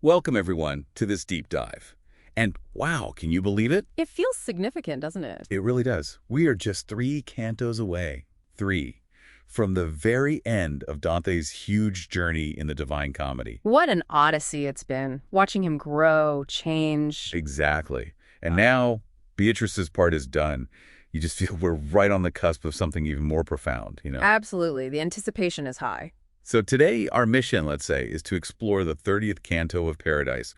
Welcome, everyone, to this deep dive. And wow, can you believe it? It feels significant, doesn't it? It really does. We are just 3 cantos away. 3. From the very end of Dante's huge journey in the Divine Comedy. What an odyssey it's been, watching him grow, change. Exactly. And now, Beatrice's part is done. You just feel we're right on the cusp of something even more profound, you know? Absolutely. The anticipation is high. So today, our mission, let's say, is to explore the 30th canto of Paradise.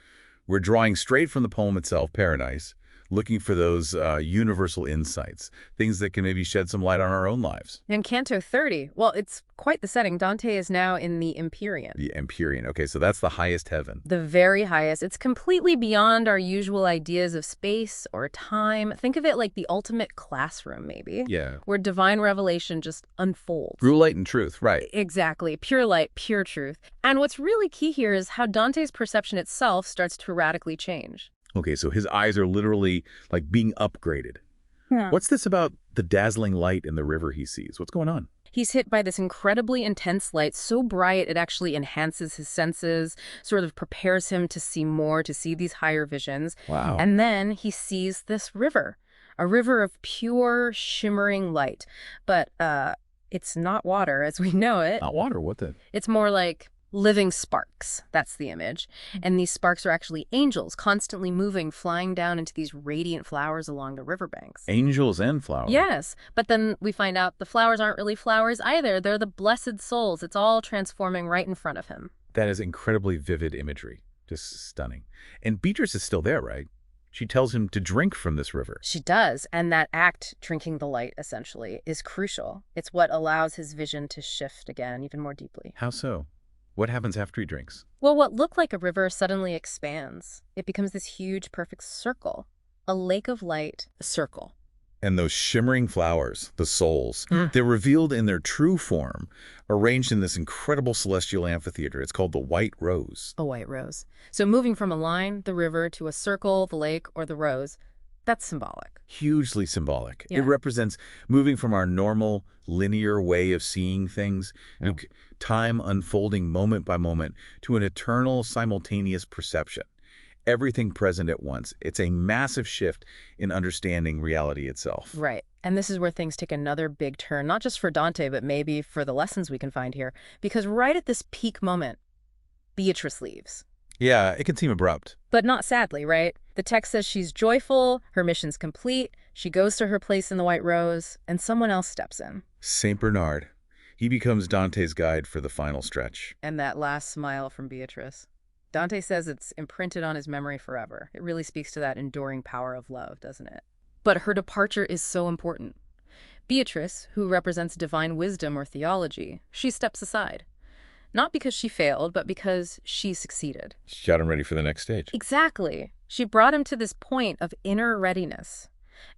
We're drawing straight from the poem itself, Paradise, looking for those universal insights, things that can maybe shed some light on our own lives. In Canto 30, well, it's quite the setting. Dante is now in the Empyrean. The Empyrean. Okay, so that's the highest heaven. The very highest. It's completely beyond our usual ideas of space or time. Think of it like the ultimate classroom, maybe. Yeah. Where divine revelation just unfolds. Through light and truth, right. Exactly. Pure light, pure truth. And what's really key here is how Dante's perception itself starts to radically change. Okay, so his eyes are literally like being upgraded. Yeah. What's this about the dazzling light in the river he sees? What's going on? He's hit by this incredibly intense light, so bright it actually enhances his senses, sort of prepares him to see more, to see these higher visions. Wow. And then he sees this river, a river of pure, shimmering light. But it's not water as we know it. Not water, what then? It's more like living sparks. That's the image. And these sparks are actually angels, constantly moving, flying down into these radiant flowers along the riverbanks. Angels and flowers. Yes, but then we find out the flowers aren't really flowers either. They're the blessed souls. It's all transforming right in front of him. That is incredibly vivid imagery. Just stunning. And Beatrice is still there, right? She tells him to drink from this river. She does, and that act, drinking the light, essentially, is crucial. It's what allows his vision to shift again, even more deeply. How so? What happens after he drinks? Well, what looked like a river suddenly expands. It becomes this huge, perfect circle. A lake of light, a circle. And those shimmering flowers, the souls, they're revealed in their true form, arranged in this incredible celestial amphitheater. It's called the White Rose. A white rose. So moving from a line, the river, to a circle, the lake, or the rose, that's symbolic. Hugely symbolic. Yeah. It represents moving from our normal, linear way of seeing things, time unfolding moment by moment, to an eternal, simultaneous perception. Everything present at once. It's a massive shift in understanding reality itself. Right. And this is where things take another big turn, not just for Dante, but maybe for the lessons we can find here. Because right at this peak moment, Beatrice leaves. Yeah, it can seem abrupt. But not sadly, right? The text says she's joyful, her mission's complete, she goes to her place in the White Rose, and someone else steps in. Saint Bernard. He becomes Dante's guide for the final stretch. And that last smile from Beatrice. Dante says it's imprinted on his memory forever. It really speaks to that enduring power of love, doesn't it? But her departure is so important. Beatrice, who represents divine wisdom or theology, she steps aside. Not because she failed, but because she succeeded. She got him ready for the next stage. Exactly. She brought him to this point of inner readiness.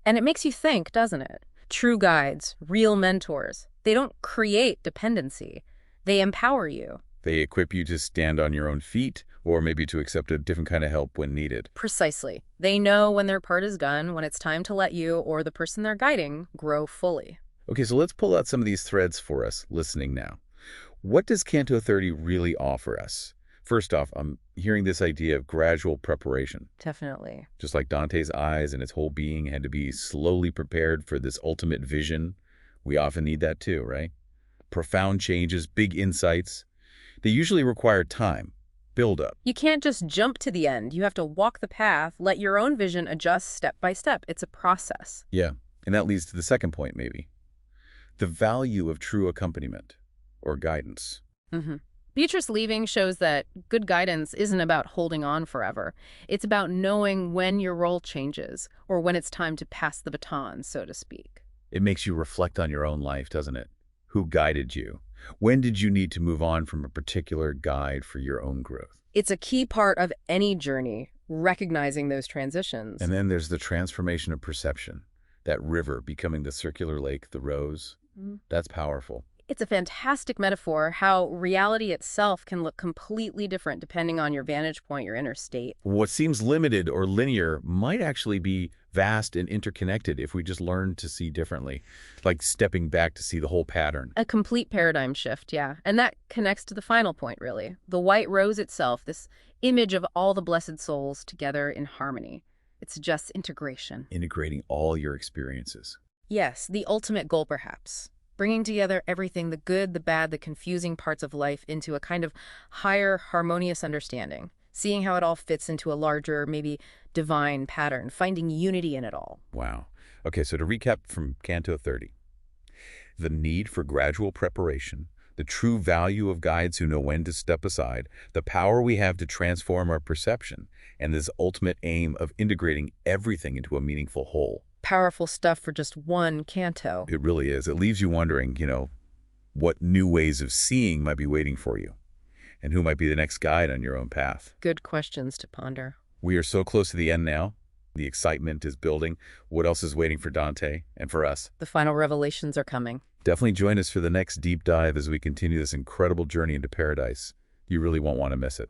And it makes you think, doesn't it? True guides, real mentors, they don't create dependency. They empower you. They equip you to stand on your own feet, or maybe to accept a different kind of help when needed. Precisely. They know when their part is done, when it's time to let you or the person they're guiding grow fully. Okay, so let's pull out some of these threads for us listening now. What does Canto 30 really offer us? First off, I'm hearing this idea of gradual preparation. Definitely. Just like Dante's eyes and his whole being had to be slowly prepared for this ultimate vision, we often need that too, right? Profound changes, big insights. They usually require time, build up. You can't just jump to the end. You have to walk the path, let your own vision adjust step by step. It's a process. Yeah, and that leads to the second point, maybe. The value of true accompaniment or guidance. Beatrice leaving shows that good guidance isn't about holding on forever. It's about knowing when your role changes or when it's time to pass the baton, so to speak. It makes you reflect on your own life, doesn't it? Who guided you? When did you need to move on from a particular guide for your own growth? It's a key part of any journey, recognizing those transitions. And then there's the transformation of perception. That river becoming the circular lake, the rose. That's powerful. It's a fantastic metaphor how reality itself can look completely different depending on your vantage point, your inner state. What seems limited or linear might actually be vast and interconnected if we just learn to see differently, like stepping back to see the whole pattern. A complete paradigm shift, yeah. And that connects to the final point, really. The white rose itself, this image of all the blessed souls together in harmony. It suggests integration. Integrating all your experiences. Yes, the ultimate goal, perhaps. Bringing together everything, the good, the bad, the confusing parts of life into a kind of higher, harmonious understanding. Seeing how it all fits into a larger, maybe divine pattern, finding unity in it all. Wow. Okay, so to recap from Canto 30, the need for gradual preparation, the true value of guides who know when to step aside, the power we have to transform our perception, and this ultimate aim of integrating everything into a meaningful whole. Powerful stuff for just one canto. It really is. It leaves you wondering, what new ways of seeing might be waiting for you, and who might be the next guide on your own path. Good questions to ponder. We are so close to the end now. The excitement is building. What else is waiting for Dante and for us? The final revelations are coming. Definitely join us for the next deep dive as we continue this incredible journey into paradise. You really won't want to miss it.